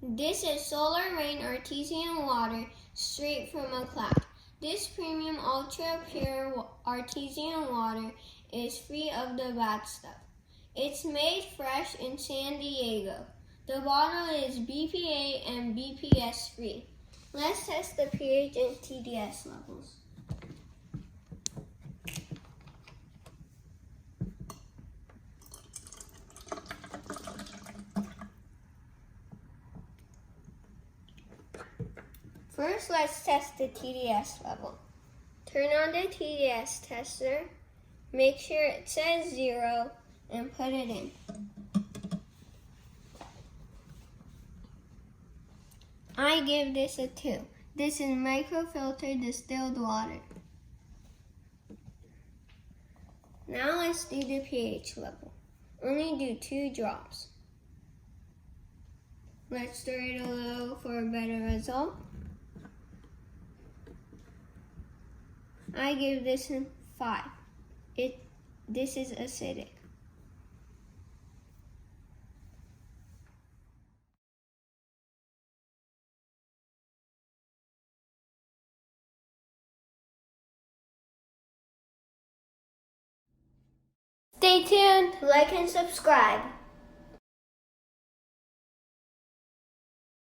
This is solar Rain Artesian water straight from a cloud. This premium ultra pure artesian water is free of the bad stuff. It's made fresh in San Diego. The bottle is BPA and BPS free. Let's test the pH and TDS levels. First, let's test the TDS level. Turn on the TDS tester, make sure it says 0, and put it in. I give this a 2. This is microfiltered distilled water. Now let's do the pH level. Only do 2 drops. Let's stir it a little for a better result. I give this a 5. This is acidic. Stay tuned, like and subscribe.